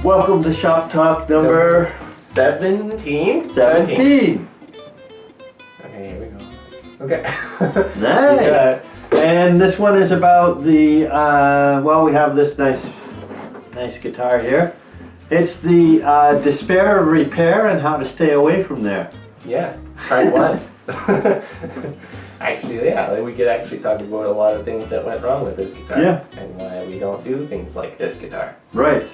Welcome to Shop Talk number 17? 17. Okay, here we go. Okay. Nice. Yeah. And this one is about the, we have this nice guitar here. It's the despair of repair and how to stay away from there. Yeah, part one. Actually, yeah, we could actually talk about a lot of things that went wrong with this guitar. Yeah. And why we don't do things like this guitar. Right.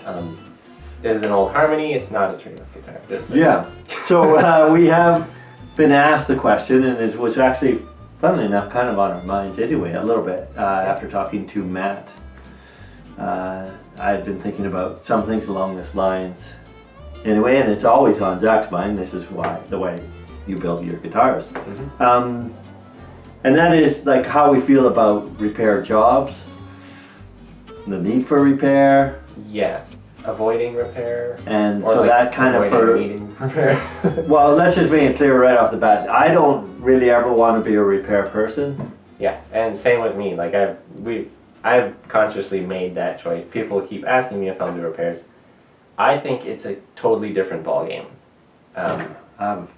This is an old Harmony, it's not a stringless guitar. Yeah. So we have been asked the question, and it was actually, funnily enough, kind of on our minds anyway, a little bit, after talking to Matt. I've been thinking about some things along this lines anyway, and it's always on Zach's mind. This is the way you build your guitars. Mm-hmm. And that is like how we feel about repair jobs, the need for repair. Yeah, avoiding repair. And or so like that kind of needing repair. Well, let's just make it clear right off the bat. I don't really ever want to be a repair person. Yeah, and same with me. Like I've consciously made that choice. People keep asking me if I'll do repairs. I think it's a totally different ballgame.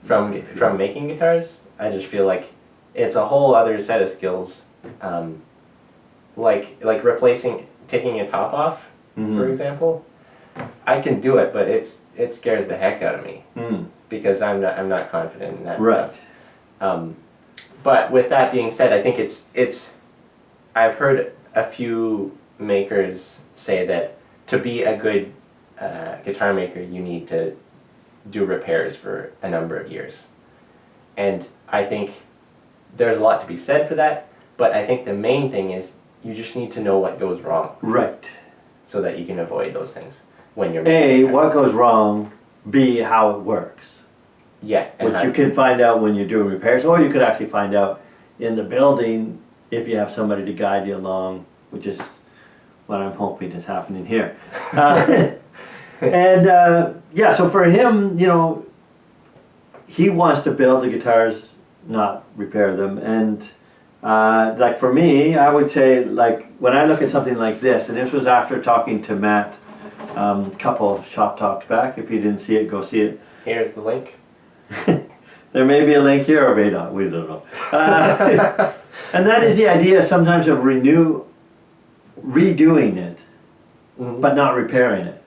From making guitars, I just feel like it's a whole other set of skills. Like taking a top off, for example. I can do it, but it scares the heck out of me because I'm not confident in that stuff. But with that being said, I think it's I've heard a few makers say that to be a good guitar maker, you need to do repairs for a number of years. And I think there's a lot to be said for that, but I think the main thing is you just need to know what goes wrong. Right. So that you can avoid those things when you're making A, what goes wrong, B, how it works. Yeah. Which you can find out when you're doing repairs, or you could actually find out in the building if you have somebody to guide you along, which is what I'm hoping is happening here. So for him, he wants to build the guitars, not repair them. And like for me, I would say, like when I look at something like this, and this was after talking to Matt a couple of Shop Talks back. If you didn't see it, go see it. Here's the link. There may be a link here or may not, we don't know. And that is the idea sometimes of redoing it, but not repairing it.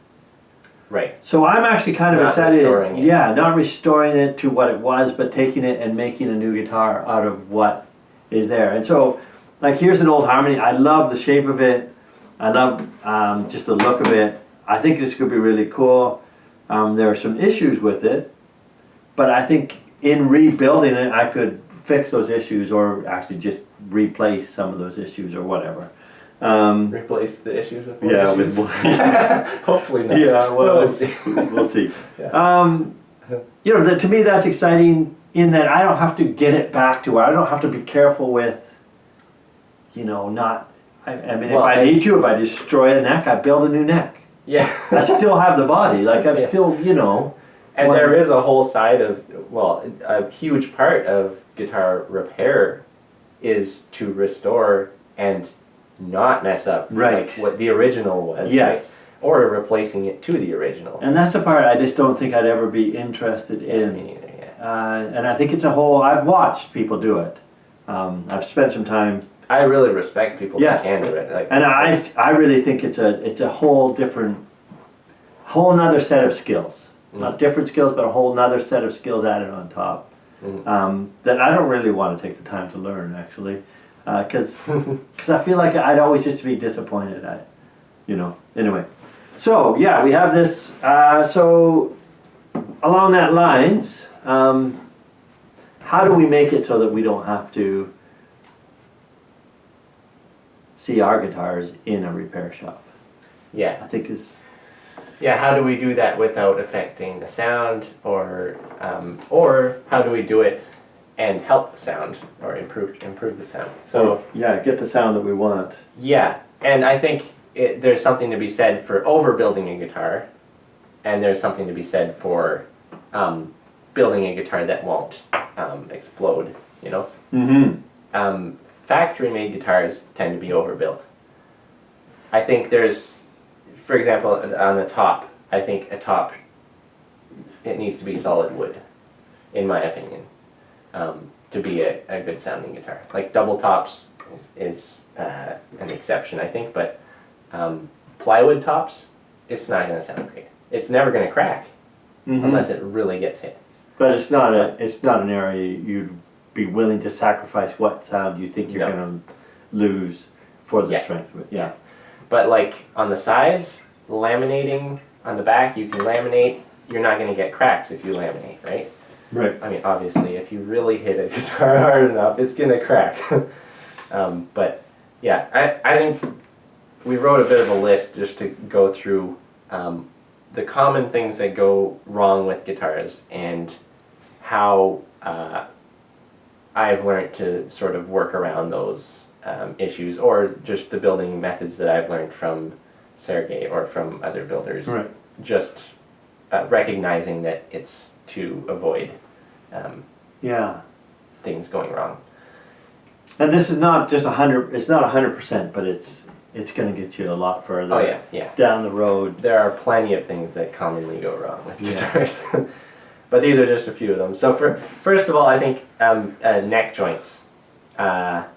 Right. So I'm actually kind of Not excited. restoring it. Yeah, not restoring it to what it was, but taking it and making a new guitar out of what is there. And so, like, here's an old Harmony. I love the shape of it. I love just the look of it. I think this could be really cool. There are some issues with it, but I think in rebuilding it, I could fix those issues or actually just replace some of those issues or whatever. Replace the issues with more issues? With more issues. Hopefully not. Yeah, well, we'll see. We'll see. Yeah. To me that's exciting in that I don't have to get it back to where I don't have to be careful with, not, if I need to, if I destroy a neck, I build a new neck. Yeah. I still have the body, like I'm still, And there is a whole side of, a huge part of guitar repair is to restore and not mess up like what the original was. Yes. Right? Or replacing it to the original. And that's the part I just don't think I'd ever be interested in. Me neither, yeah. And I think I've watched people do it. I've spent some time. I really respect people that can do it. And I really think it's a whole nother set of skills. Not different skills, but a whole nother set of skills added on top. That I don't really want to take the time to learn, actually. Because I feel like I'd always just be disappointed at, anyway. So, yeah, we have this. So, along that lines, how do we make it so that we don't have to see our guitars in a repair shop? Yeah. I think Yeah, how do we do that without affecting the sound, or how do we do it and help the sound or improve the sound? So get the sound that we want. Yeah, and I think there's something to be said for overbuilding a guitar, and there's something to be said for building a guitar that won't explode. Factory-made guitars tend to be overbuilt. I think there's, for example, on the top, I think a top, it needs to be solid wood, in my opinion, to be a good sounding guitar. Like double tops is an exception, I think, but plywood tops, it's not going to sound great. It's never going to crack unless it really gets hit. But it's not an area you'd be willing to sacrifice what sound you think you're going to lose for the strength of it. Yeah. But like on the sides, laminating on the back, you can laminate. You're not going to get cracks if you laminate, right? Right. I mean, obviously, if you really hit a guitar hard enough, it's going to crack. But yeah, I think we wrote a bit of a list just to go through the common things that go wrong with guitars and how I've learned to sort of work around those issues, or just the building methods that I've learned from Sergey or from other builders. Right. Just recognizing that it's to avoid things going wrong. And this is not just 100. It's not 100%, but it's going to get you a lot further. Oh yeah. Down the road. There are plenty of things that commonly go wrong with guitars, but these are just a few of them. So first of all, I think neck joints, neck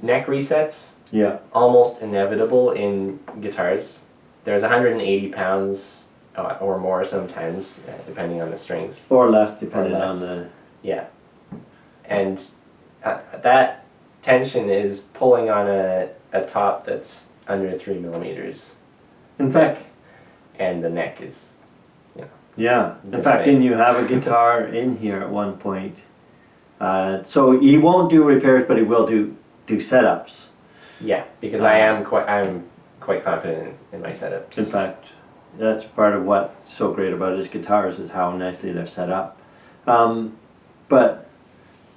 resets. Yeah. Almost inevitable in guitars. There's 180 pounds or more sometimes, depending on the strings. Or less, depending on the... Yeah. And that tension is pulling on a top that's under 3 millimeters. In fact... And the neck is, Yeah. In fact, didn't you have a guitar in here at one point? So he won't do repairs, but he will do setups. Yeah, because I'm quite confident in my setups. In fact, that's part of what's so great about his guitars is how nicely they're set up. But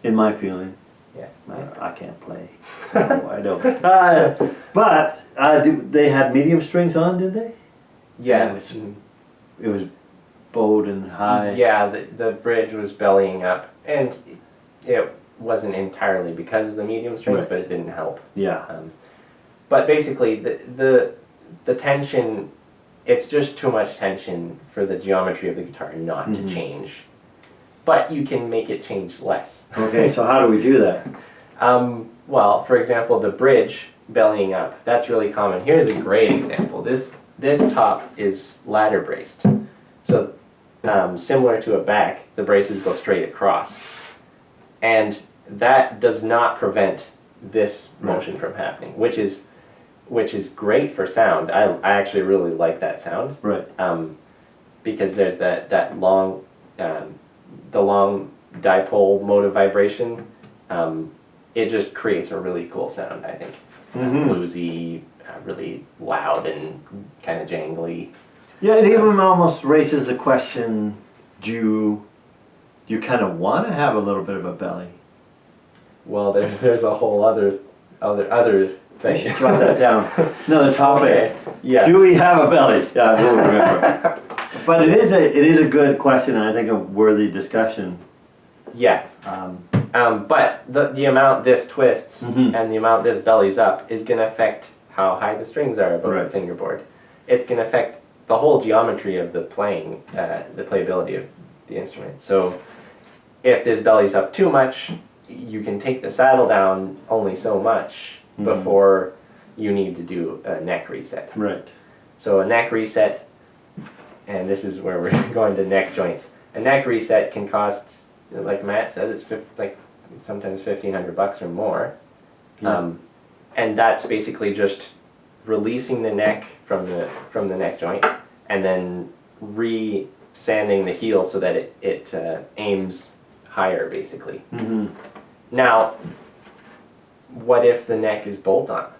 in my feeling, I can't play. No, I don't. But they had medium strings on, did they? Yeah. It was bowed and high. Yeah, the bridge was bellying up, and it wasn't entirely because of the medium strings, but it didn't help. Yeah. But basically, the tension, it's just too much tension for the geometry of the guitar not to change. But you can make it change less. Okay, so how do we do that? Well, for example, the bridge bellying up, that's really common. Here's a great example. This top is ladder braced. So similar to a back, the braces go straight across. And that does not prevent this motion from happening, which is great for sound. I actually really like that sound. Right. Because there's that long, the long dipole mode of vibration. It just creates a really cool sound, I think. Bluesy, really loud and kind of jangly. Yeah, it even almost raises the question: do you kind of want to have a little bit of a belly? Well, there's a whole other thing. We should jot that down. Another topic. Okay. Yeah. Do we have a belly? Yeah, I will remember. But it is a good question, and I think a worthy discussion. Yeah. But the amount this twists and the amount this bellies up is going to affect how high the strings are above the fingerboard. It's going to affect the whole geometry of the playing, the playability of the instrument. So if this bellies up too much, you can take the saddle down only so much before you need to do a neck reset. Right. So a neck reset, and this is where we're going to neck joints. A neck reset can cost, like Matt said, it's sometimes $1,500 or more. Yeah. And that's basically just releasing the neck from the neck joint and then re-sanding the heel so that it aims higher, basically. Now, what if the neck is bolt on?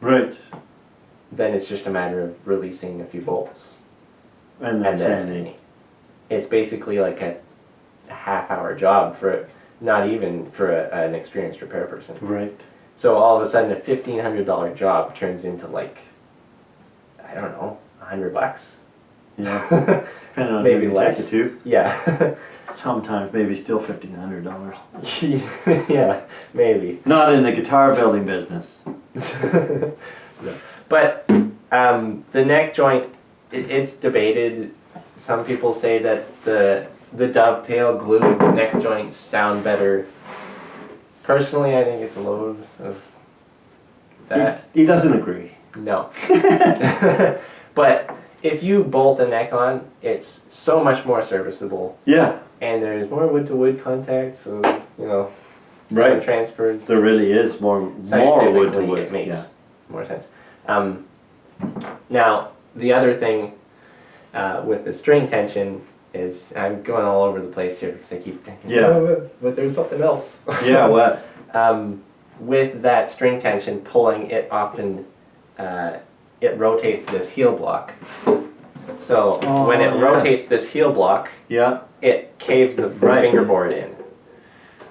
Right. Then it's just a matter of releasing a few bolts. And then sanding. It's basically like a half-hour job not even for an experienced repair person. Right. So all of a sudden, a $1,500 job turns into like, I don't know, $100. Yeah. Depending on maybe who you less. take it to. Yeah. Sometimes maybe still $1,500. Yeah, maybe. Not in the guitar building business. But the neck joint it's debated. Some people say that the dovetail glued neck joints sound better. Personally, I think it's a load of that. He doesn't agree. No. But if you bolt a neck on, it's so much more serviceable. Yeah. And there's more wood-to-wood contact, so, you know, right. transfers. There really is more wood-to-wood. It makes more sense. Now, the other thing with the string tension is, I'm going all over the place here because I keep thinking, but there's something else. Yeah, what? With that string tension pulling, it often it rotates this heel block. So when it rotates this heel block, it caves the fingerboard in.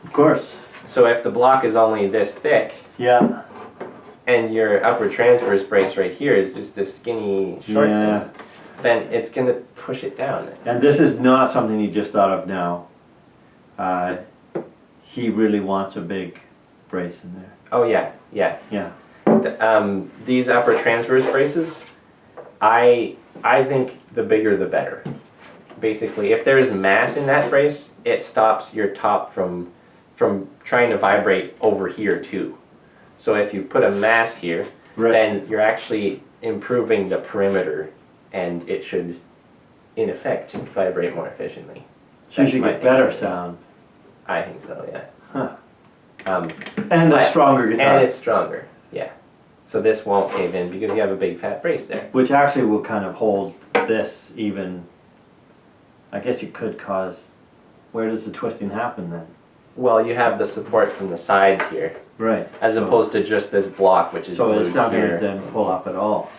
Of course. So if the block is only this thick, and your upward transverse brace right here is just this skinny short thing, then it's going to push it down. And this is not something he just thought of now. He really wants a big brace in there. Oh yeah. These upper transverse braces, I think the bigger the better. Basically, if there is mass in that brace, it stops your top from trying to vibrate over here too. So if you put a mass here, then you're actually improving the perimeter, and it should, in effect, vibrate more efficiently. So you should get better sound. I think so, yeah. Huh. And a stronger guitar. And it's stronger, yeah. So this won't cave in because you have a big fat brace there. Which actually will kind of hold this even. I guess you could cause. Where does the twisting happen then? Well, you have the support from the sides here. Right. As opposed to just this block, which is so glued it's not going here. to then pull up at all.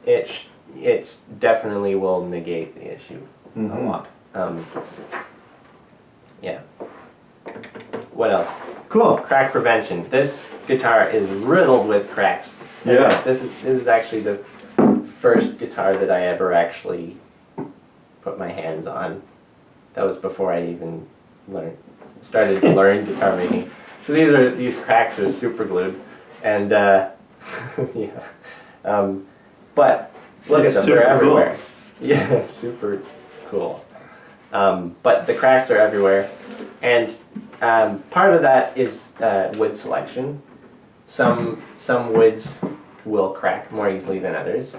It's definitely will negate the issue a lot. Yeah. What else? Cool. Crack prevention. This guitar is riddled with cracks. Yeah. This is actually the first guitar that I ever actually put my hands on. That was before I even started to learn guitar making. So these cracks are super glued, and but look at them, they're everywhere. Cool. Yeah, super cool. But the cracks are everywhere, and part of that is wood selection. Some woods will crack more easily than others.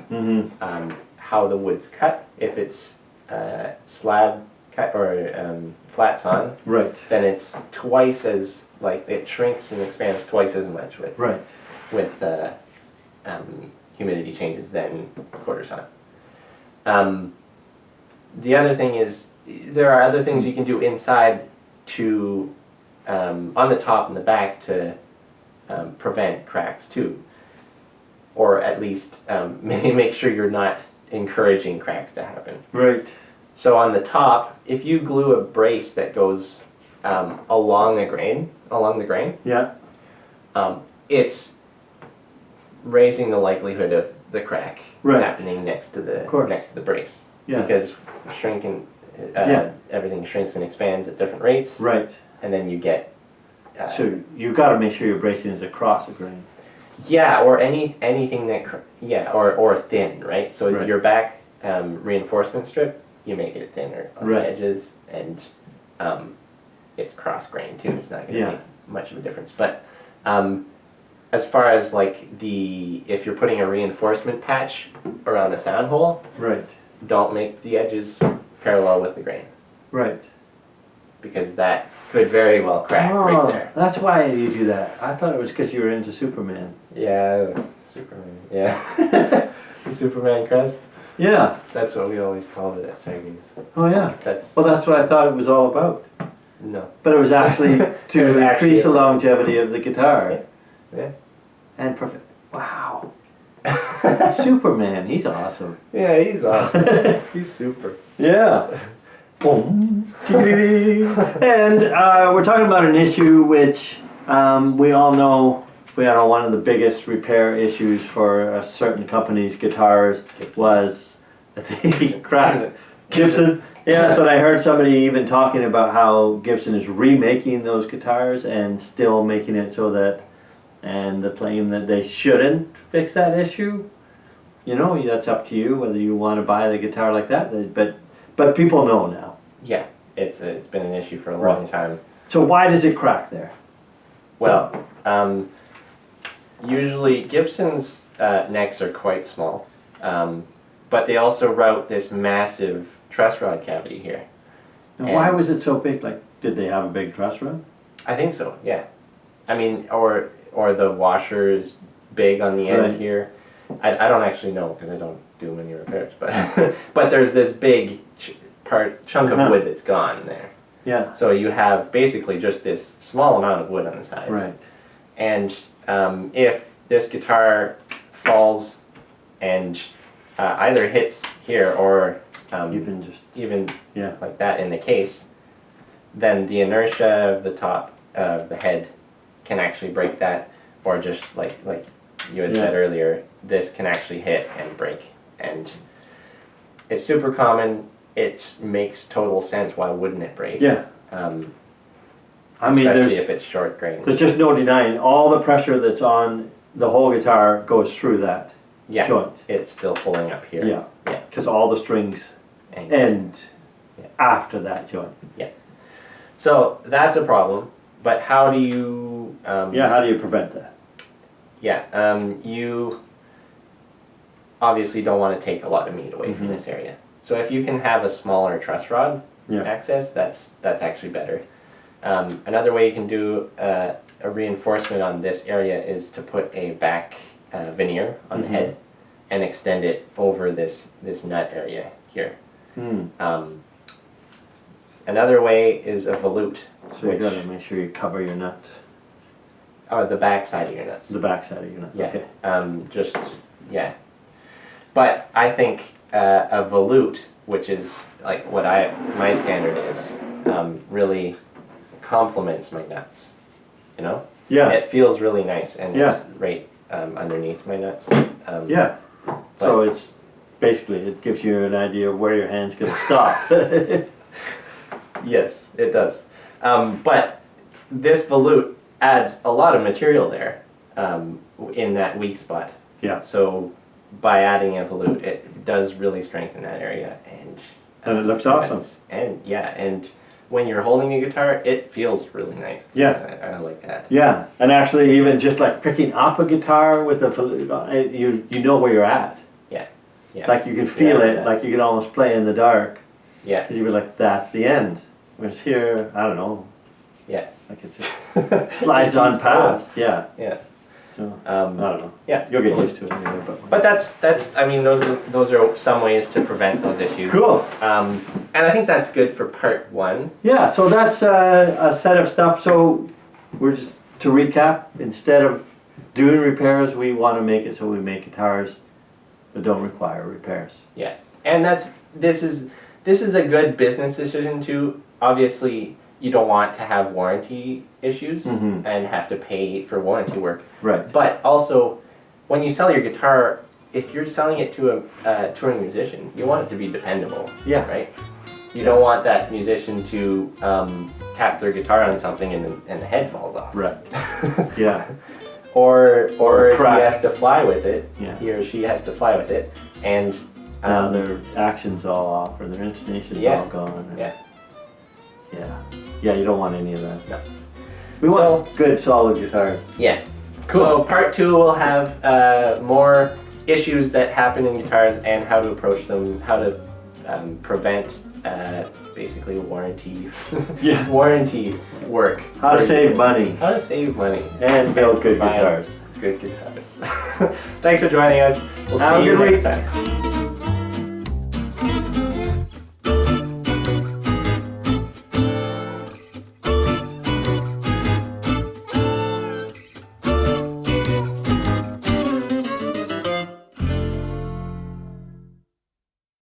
How the wood's cut, if it's slab cut or flat sawn, then it's twice as, like, it shrinks and expands twice as much with humidity changes than quarter sawn. The other thing is, there are other things you can do inside to on the top and the back to prevent cracks too, or at least make sure you're not encouraging cracks to happen. Right. So on the top, if you glue a brace that goes along the grain, it's raising the likelihood of the crack happening next to the brace. Yeah. Because everything shrinks and expands at different rates. Right. And then you get. So you've got to make sure your bracing is across the grain. Yeah, or anything that or thin, right? So your back reinforcement strip, you make it thinner on the edges, and it's cross grain too. It's not going to make much of a difference. But as far as like if you're putting a reinforcement patch around a sound hole, don't make the edges parallel with the grain. Right. Because that could very well crack right there. That's why you do that. I thought it was because you were into Superman. Yeah, Superman. Yeah. The Superman crest. Yeah. That's what we always called it at Sergey's. Oh yeah. Well, that's what I thought it was all about. No. But it was actually to increase the longevity of the guitar. Yeah. And perfect. Wow. Superman, he's awesome. Yeah, he's awesome. He's super. Yeah. Boom. And we're talking about an issue which we all know. One of the biggest repair issues for a certain company's guitars was the crack. Gibson. Yeah, that's what I heard somebody even talking about how Gibson is remaking those guitars and still making it so that, and the claim that they shouldn't fix that issue. you know, that's up to you whether you want to buy the guitar like that. But people know now. Yeah, it's been an issue for a long time. So why does it crack there? Well, usually Gibson's necks are quite small, but they also route this massive truss rod cavity here. And why was it so big? Like, did they have a big truss rod? I think so, yeah. I mean, or the washer is big on the end here. I don't actually know because I don't do many repairs, but but there's this big chunk of wood that's gone there. Yeah. So you have basically just this small amount of wood on the sides. Right. And if this guitar falls and either hits here or even like that in the case, then the inertia of the top of the head can actually break that, or just like you had said earlier, this can actually hit and break. And it's super common. It makes total sense. Why wouldn't it break? Yeah. I mean, especially if it's short grain. There's just no denying all the pressure that's on the whole guitar goes through that joint. It's still pulling up here. Yeah. Because all the strings end after that joint. Yeah. So that's a problem. But how do you? How do you prevent that? Yeah. You obviously don't want to take a lot of meat away from this area. So if you can have a smaller truss rod access, that's actually better. Another way you can do a reinforcement on this area is to put a back veneer on the head and extend it over this nut area here. Another way is a volute. So you gotta make sure you cover your nut. Or the back side of your nuts. The back side of your nut. Yeah. Okay. But I think a volute, which is like what my standard is, really complements my nuts. You know? Yeah. It feels really nice, and it's right underneath my nuts. So it's basically, it gives you an idea of where your hand's gonna stop. Yes, it does. But this volute adds a lot of material there in that weak spot. Yeah. So by adding a volute, it does really strengthen that area, and it looks awesome. And when you're holding a guitar, it feels really nice. Yeah. I like that. Yeah, and actually even just like picking up a guitar with a volute, you know where you're at. Yeah. Like you can feel it, like you can almost play in the dark. Yeah. Because you'd be like, that's the end. Whereas here, I don't know. Yeah. Like it just slides on past. Yeah. Yeah. So I don't know. Yeah. You'll get used to it anyway. But that's I mean those are some ways to prevent those issues. Cool. And I think that's good for part one. Yeah. So that's a set of stuff. So we're just to recap. Instead of doing repairs, we want to make it so we make guitars that don't require repairs. Yeah. And this is a good business decision too. Obviously, you don't want to have warranty issues and have to pay for warranty work. Right. But also, when you sell your guitar, if you're selling it to a touring musician, you want it to be dependable. Yeah. Right? You don't want that musician to tap their guitar on something and the head falls off. Right. Yeah. Or he crack. has to fly with it. Yeah. He or she has to fly with it. And their action's all off or their intonation's all gone. Yeah, you don't want any of that. No. We want good, solid guitars. Yeah. Cool. So part two will have more issues that happen in guitars and how to approach them, how to prevent basically warranty work. How to save money. How to save money. And build good guitars. Good guitars. Thanks for joining us. We'll Have see you a good next week. time.